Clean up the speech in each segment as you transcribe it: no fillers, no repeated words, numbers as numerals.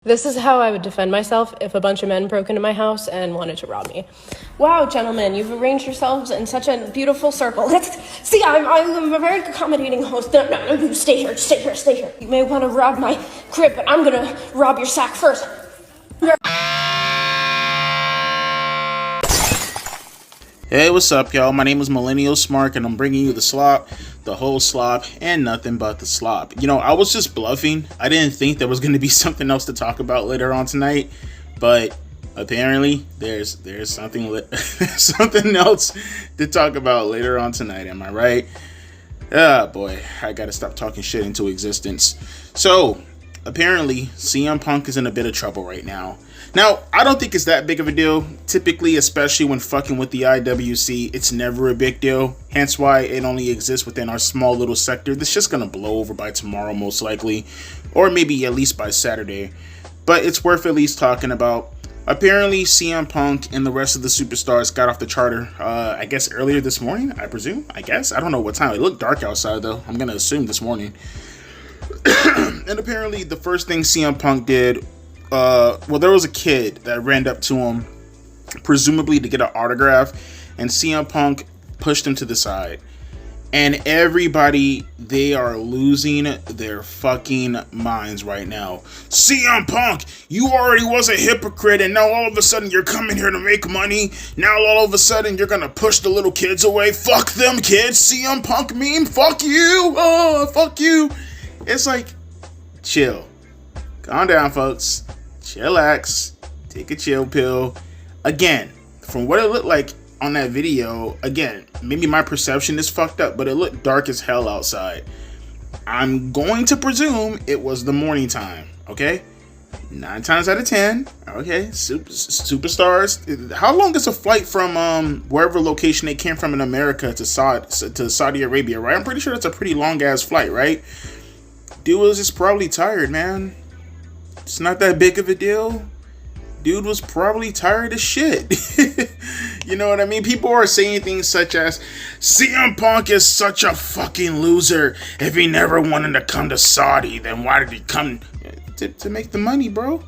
This is how I would defend myself if a bunch of men broke into my house and wanted to rob me. Wow, gentlemen, you've arranged yourselves in such a beautiful circle. See, I'm a very accommodating host. No, you stay here, stay here, stay here. You may want to rob my crib, but I'm gonna rob your sack first. Hey, what's up, y'all? My name is Millennial Smark, and I'm bringing you the slop, the whole slop, and nothing but the slop. You know, I was just bluffing. I didn't think there was going to be something else to talk about later on tonight, but apparently there's something something else to talk about later on tonight. Am I right? Ah, boy, I gotta stop talking shit into existence. So, apparently, CM Punk is in a bit of trouble right now. Now, I don't think it's that big of a deal. Typically, especially when fucking with the IWC, it's never a big deal. Hence why it only exists within our small little sector. That's just gonna blow over by tomorrow, most likely. Or maybe at least by Saturday. But it's worth at least talking about. Apparently, CM Punk and the rest of the superstars got off the charter, I guess earlier this morning, I presume? I guess? I don't know what time. It looked dark outside, though. I'm gonna assume this morning. And apparently, the first thing CM Punk did, there was a kid that ran up to him, presumably to get an autograph, and CM Punk pushed him to the side. And everybody, they are losing their fucking minds right now. CM Punk, you already was a hypocrite, and now all of a sudden you're coming here to make money. Now all of a sudden you're gonna push the little kids away. Fuck them kids, CM Punk meme, fuck you, oh, fuck you. It's like, chill. Calm down, folks. Chillax. Take a chill pill. Again, from what it looked like on that video, again, maybe my perception is fucked up, but it looked dark as hell outside. I'm going to presume it was the morning time, okay? 9 times out of 10, okay? Superstars. How long is a flight from wherever location they came from in America to Saudi Arabia, right? I'm pretty sure that's a pretty long-ass flight, right? Dude was just probably tired, man. It's not that big of a deal. Dude was probably tired as shit. You know what I mean? People are saying things such as, CM Punk is such a fucking loser. If he never wanted to come to Saudi, then why did he come? To make the money, bro.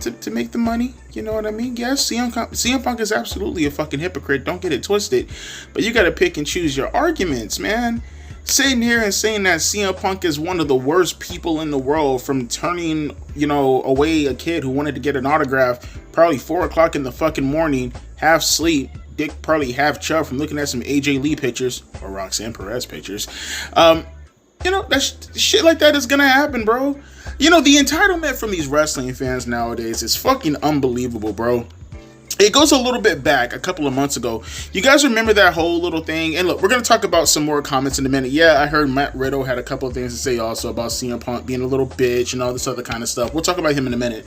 To make the money. You know what I mean? Yes, CM Punk is absolutely a fucking hypocrite. Don't get it twisted. But you gotta pick and choose your arguments, man. Sitting here and saying that CM Punk is one of the worst people in the world from turning, away a kid who wanted to get an autograph probably 4 o'clock in the fucking morning, half sleep, dick probably half chub from looking at some AJ Lee pictures or Roxanne Perez pictures. That shit like that is gonna happen, bro. The entitlement from these wrestling fans nowadays is fucking unbelievable, bro. It goes a little bit back a couple of months ago. You guys remember that whole little thing? And look, we're going to talk about some more comments in a minute. Yeah, I heard Matt Riddle had a couple of things to say also about CM Punk being a little bitch and all this other kind of stuff. We'll talk about him in a minute.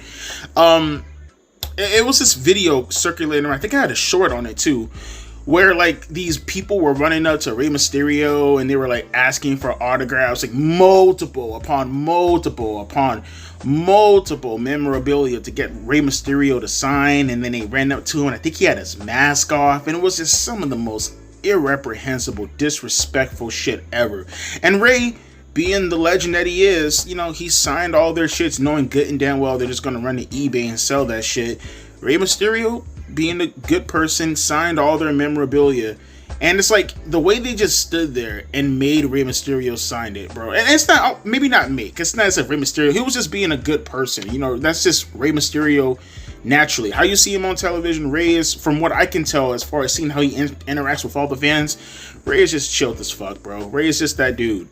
It was this video circulating around. I think I had a short on it too, where like these people were running up to Rey Mysterio and they were like asking for autographs, like multiple memorabilia to get Rey Mysterio to sign, and then they ran up to him and I think he had his mask off, and it was just some of the most irreprehensible, disrespectful shit ever. And Rey, being the legend that he is, he signed all their shits knowing good and damn well they're just gonna run to eBay and sell that shit. Rey Mysterio, being a good person, signed all their memorabilia. And it's like the way they just stood there and made Rey Mysterio sign it, bro. And it's not, maybe not me, because it's not as if Rey Mysterio, he was just being a good person. That's just Rey Mysterio naturally. How you see him on television, Rey is, from what I can tell, as far as seeing how he interacts with all the fans, Rey is just chilled as fuck, bro. Rey is just that dude.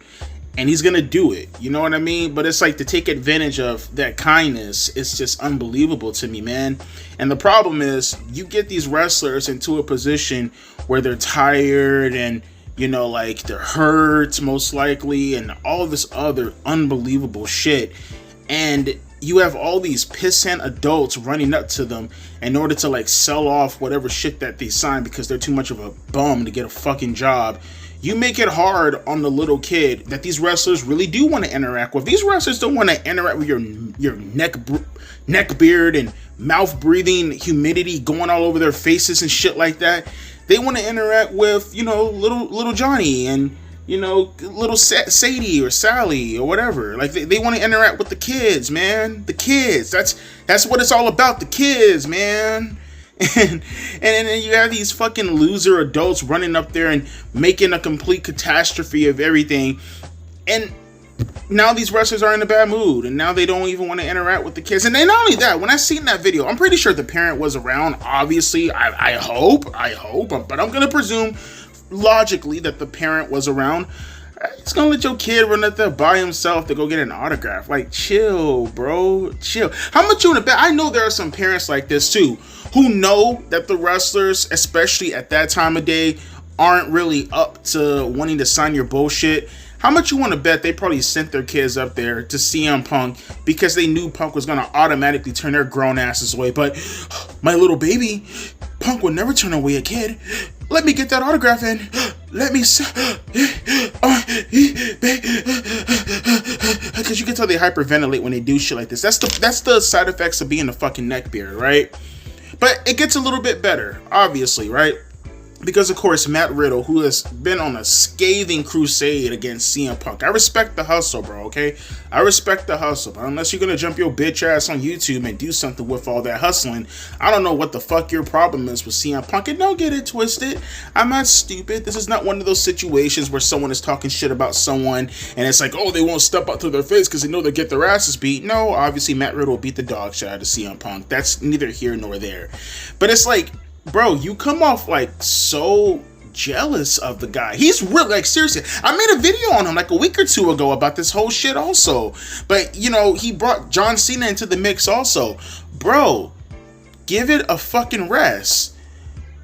And he's gonna do it, you know what I mean? But it's like to take advantage of that kindness, it's just unbelievable to me, man. And the problem is, you get these wrestlers into a position where they're tired and, they're hurt, most likely, and all this other unbelievable shit. And you have all these pissant adults running up to them in order to, sell off whatever shit that they sign because they're too much of a bum to get a fucking job. You make it hard on the little kid that these wrestlers really do want to interact with. These wrestlers don't want to interact with your neck beard and mouth breathing humidity going all over their faces and shit like that. They want to interact with, little Johnny and you know, little Sadie or Sally or whatever. Like they want to interact with the kids, man. The kids. That's what it's all about. The kids, man. And then you have these fucking loser adults running up there and making a complete catastrophe of everything. And now these wrestlers are in a bad mood, and now they don't even want to interact with the kids. And then not only that, when I seen that video, I'm pretty sure the parent was around. Obviously, I hope, but I'm gonna presume logically that the parent was around. It's gonna let your kid run up there by himself to go get an autograph. Like, chill, bro, chill. How much you wanna bet? I know there are some parents like this too, who know that the wrestlers, especially at that time of day, aren't really up to wanting to sign your bullshit. How much you want to bet they probably sent their kids up there to CM Punk because they knew Punk was going to automatically turn their grown asses away. But my little baby, Punk would never turn away a kid. Let me get that autograph in. Let me... Because you can tell they hyperventilate when they do shit like this. That's the side effects of being a fucking neckbeard, right? But it gets a little bit better, obviously, right? Because, of course, Matt Riddle, who has been on a scathing crusade against CM Punk. I respect the hustle, bro, okay? I respect the hustle. But unless you're going to jump your bitch ass on YouTube and do something with all that hustling, I don't know what the fuck your problem is with CM Punk. And don't get it twisted. I'm not stupid. This is not one of those situations where someone is talking shit about someone and it's like, oh, they won't step up to their face because they know they get their asses beat. No, obviously, Matt Riddle beat the dog shit out of CM Punk. That's neither here nor there. But it's like, bro, you come off like so jealous of the guy. He's really, like, seriously. I made a video on him like a week or two ago about this whole shit also. But, you know, he brought John Cena into the mix also. Bro, give it a fucking rest.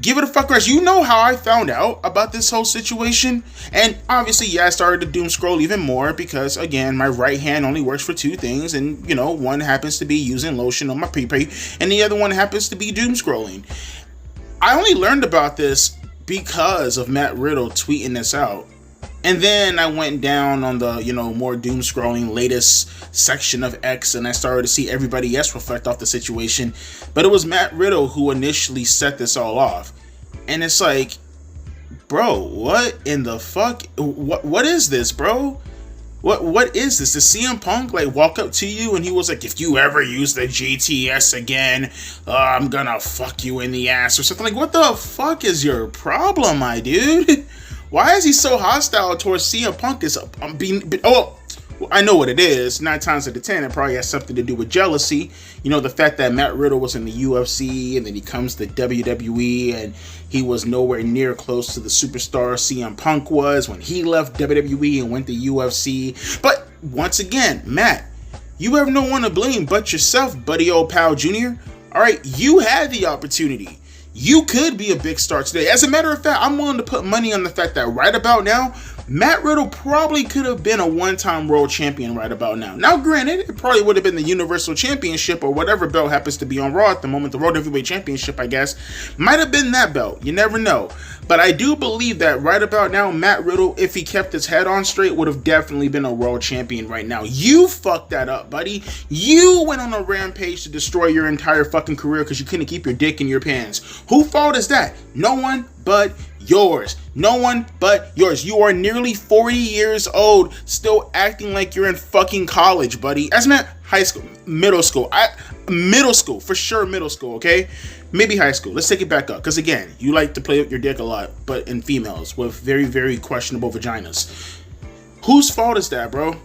Give it a fucking rest. You know how I found out about this whole situation? And obviously, yeah, I started to doom scroll even more because, again, my right hand only works for two things. And, you know, one happens to be using lotion on my pee-pee, and the other one happens to be doom scrolling. I only learned about this because of Matt Riddle tweeting this out. And then I went down on the, you know, more doom scrolling latest section of X and I started to see everybody else reflect off the situation. But it was Matt Riddle who initially set this all off. And it's like, bro, what in the fuck? What is this, bro? What is this? Did CM Punk like walk up to you and he was like, if you ever use the GTS again, I'm gonna fuck you in the ass or something? Like, what the fuck is your problem, my dude? Why is he so hostile towards CM Punk? I know what it is. 9 times out of 10, it probably has something to do with jealousy. You know, the fact that Matt Riddle was in the UFC and then he comes to WWE and he was nowhere near close to the superstar CM Punk was when he left WWE and went to UFC. But once again, Matt, you have no one to blame but yourself, buddy old pal Junior. All right, you had the opportunity. You could be a big star today. As a matter of fact, I'm willing to put money on the fact that right about now, Matt Riddle probably could have been a one-time world champion right about now. Now, granted, it probably would have been the Universal Championship or whatever belt happens to be on Raw at the moment. The World Heavyweight Championship, I guess, might have been that belt. You never know. But I do believe that right about now, Matt Riddle, if he kept his head on straight, would have definitely been a world champion right now. You fucked that up, buddy. You went on a rampage to destroy your entire fucking career because you couldn't keep your dick in your pants. Whose fault is that? No one but yours. No one but yours. You are nearly 40 years old, still acting like you're in fucking college, buddy. As in high school, middle school. Middle school, for sure middle school, okay? Maybe high school. Let's take it back up. Because again, you like to play with your dick a lot, but in females with very, very questionable vaginas. Whose fault is that, bro?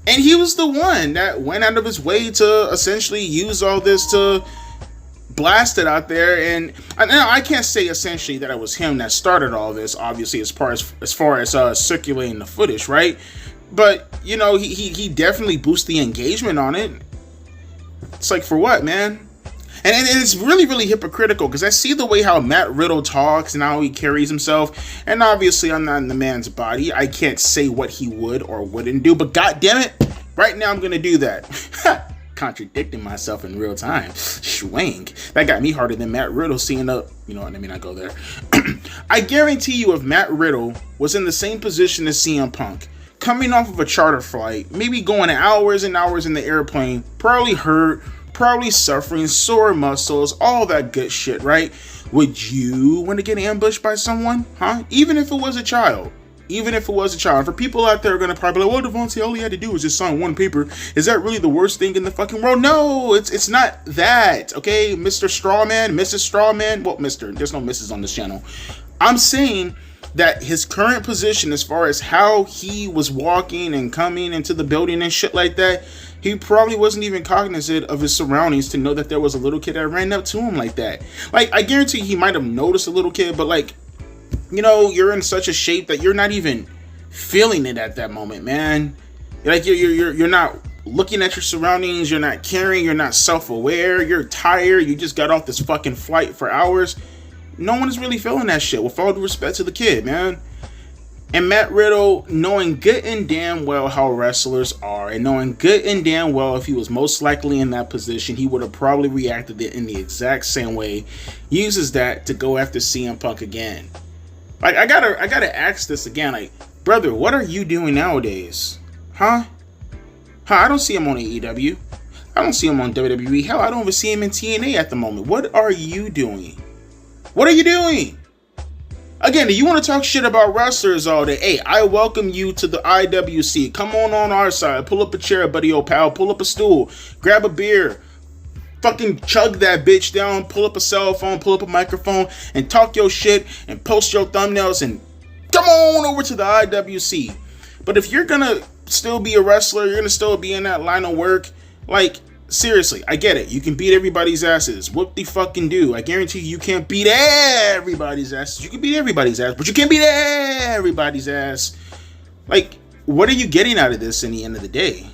And he was the one that went out of his way to essentially use all this to blast it out there. And I can't say essentially that it was him that started all this, obviously, as far as circulating the footage, right? But, you know, he definitely boosted the engagement on it. It's like, for what, man? And it's really, really hypocritical because I see the way how Matt Riddle talks and how he carries himself. And obviously, I'm not in the man's body. I can't say what he would or wouldn't do. But God damn it, right now I'm going to do that. Contradicting myself in real time. Schwank. That got me harder than Matt Riddle seeing up. You know what I mean? I go there. I guarantee you if Matt Riddle was in the same position as CM Punk, coming off of a charter flight, maybe going hours and hours in the airplane, probably hurt, probably suffering, sore muscles, all that good shit, right? Would you want to get ambushed by someone? Huh? Even if it was a child. Even if it was a child. For people out there are going to probably be like, well, Devontae, all he had to do was just sign one paper. Is that really the worst thing in the fucking world? No, it's not that, okay? Mr. Strawman, Mrs. Strawman. Well, there's no Mrs. on this channel. I'm saying that his current position as far as how he was walking and coming into the building and shit like that, he probably wasn't even cognizant of his surroundings to know that there was a little kid that ran up to him like that. Like, I guarantee he might have noticed a little kid, but like, you know, you're in such a shape that you're not even feeling it at that moment, man. Like you're not looking at your surroundings, you're not caring, you're not self-aware, you're tired, you just got off this fucking flight for hours. No one is really feeling that shit, with all due respect to the kid, man. And Matt Riddle, knowing good and damn well how wrestlers are, and knowing good and damn well if he was most likely in that position, he would have probably reacted in the exact same way, uses that to go after CM Punk again. Like, I gotta ask this again. Like, brother, what are you doing nowadays? Huh? I don't see him on AEW. I don't see him on WWE. Hell, I don't even see him in TNA at the moment. What are you doing? What are you doing? Again, do you want to talk shit about wrestlers all day? Hey, I welcome you to the IWC. Come on our side. Pull up a chair, buddy, old pal. Pull up a stool. Grab a beer. Fucking chug that bitch down, pull up a cell phone, pull up a microphone, and talk your shit, and post your thumbnails, and come on over to the IWC. But if you're gonna still be a wrestler, you're gonna still be in that line of work, like, seriously, I get it. You can beat everybody's asses. What the fucking do? I guarantee you can't beat everybody's asses. You can beat everybody's ass, but you can't beat everybody's ass. Like, what are you getting out of this in the end of the day?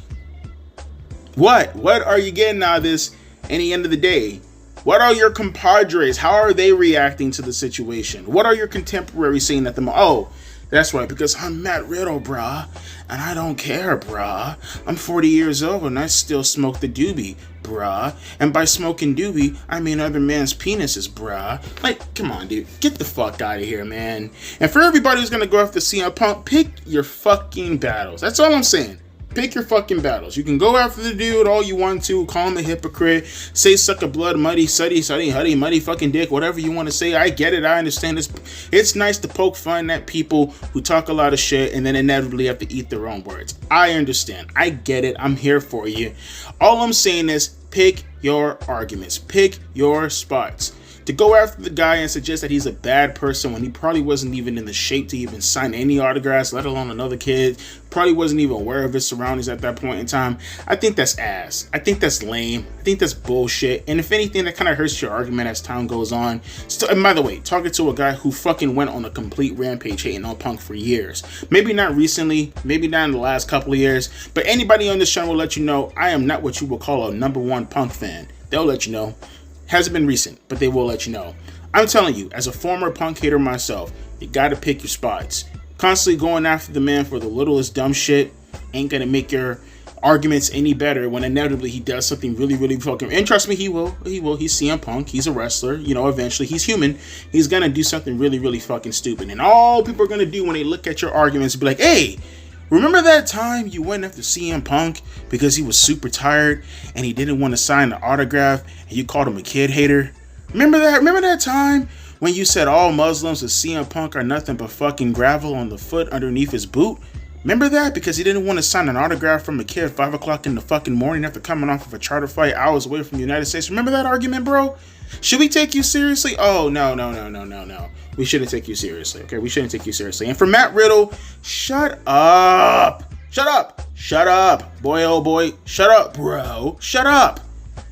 What are you getting out of this in the end of the day? What are your compadres? How are they reacting to the situation? What are your contemporaries saying at the moment? Oh, that's right, because I'm Matt Riddle, brah, and I don't care, brah. I'm 40 years old and I still smoke the doobie, brah. And by smoking doobie, I mean other man's penises, brah. Like, come on, dude. Get the fuck out of here, man. And for everybody who's gonna go after CM Punk, pick your fucking battles. That's all I'm saying. Pick your fucking battles. You can go after the dude all you want to, call him a hypocrite, say suck a blood, muddy, suddy, huddy, muddy fucking dick, whatever you want to say. I get it. I understand this. It's nice to poke fun at people who talk a lot of shit and then inevitably have to eat their own words. I understand. I get it. I'm here for you. All I'm saying is pick your arguments. Pick your spots. To go after the guy and suggest that he's a bad person when he probably wasn't even in the shape to even sign any autographs, let alone another kid, probably wasn't even aware of his surroundings at that point in time, I think that's ass. I think that's lame. I think that's bullshit. And if anything, that kind of hurts your argument as time goes on. And by the way, talking to a guy who fucking went on a complete rampage hating on Punk for years. Maybe not recently, maybe not in the last couple of years, but anybody on this channel will let you know I am not what you would call a #1 Punk fan. They'll let you know. Hasn't been recent, but they will let you know. I'm telling you, as a former Punk hater myself, you gotta pick your spots. Constantly going after the man for the littlest dumb shit ain't gonna make your arguments any better when inevitably he does something really, really fucking... And trust me, he will. He's CM Punk. He's a wrestler. You know, eventually, he's human. He's gonna do something really, really fucking stupid. And all people are gonna do when they look at your arguments is be like, hey, remember that time you went after CM Punk because he was super tired and he didn't want to sign the autograph and you called him a kid hater? Remember that? Remember that time when you said all Muslims with CM Punk are nothing but fucking gravel on the foot underneath his boot? Remember that? Because he didn't want to sign an autograph from a kid at 5 o'clock in the fucking morning after coming off of a charter flight hours away from the United States. Remember that argument, bro? Should we take you seriously? Oh, no. We shouldn't take you seriously, okay? We shouldn't take you seriously. And for Matt Riddle, shut up. Shut up. Shut up. Boy, oh boy. Shut up, bro. Shut up.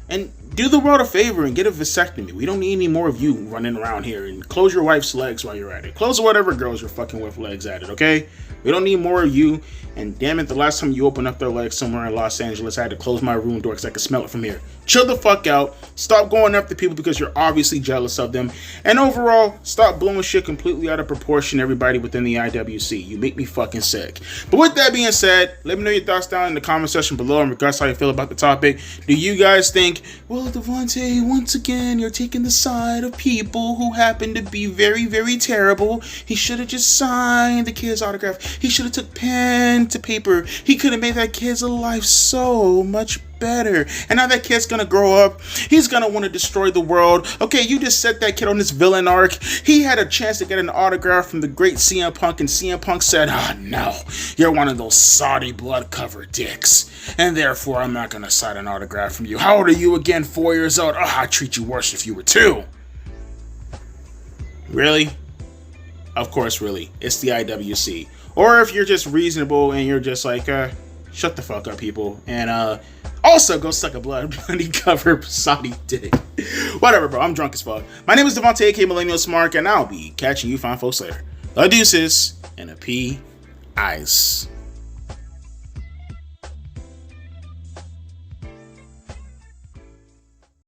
And do the world a favor and get a vasectomy. We don't need any more of you running around here. And close your wife's legs while you're at it. Close whatever girls you're fucking with legs at it, okay? We don't need more of you. And damn it, the last time you opened up their legs somewhere in Los Angeles, I had to close my room door because I could smell it from here. Chill the fuck out. Stop going after people because you're obviously jealous of them. And overall, stop blowing shit completely out of proportion, everybody within the IWC. You make me fucking sick. But with that being said, let me know your thoughts down in the comment section below in regards to how you feel about the topic. Do you guys think, well, Devontae, once again, you're taking the side of people who happen to be very, very terrible. He should have just signed the kid's autograph. He should have took pen to paper. He could have made that kid's life so much better. And now that kid's gonna grow up. He's gonna want to destroy the world. Okay, you just set that kid on this villain arc. He had a chance to get an autograph from the great CM Punk, and CM Punk said, "Oh no, you're one of those Saudi blood-covered dicks, and therefore I'm not gonna sign an autograph from you. How old are you again? 4 years old? Oh, I'd treat you worse if you were 2. Really? Of course, really. It's the IWC. Or if you're just reasonable and you're just like, shut the fuck up, people. And also go suck a bloody cover Saudi dick. Whatever, bro. I'm drunk as fuck. My name is Devontae, aka Millennial Smart, and I'll be catching you fine folks later. A deuces and a P. Ice.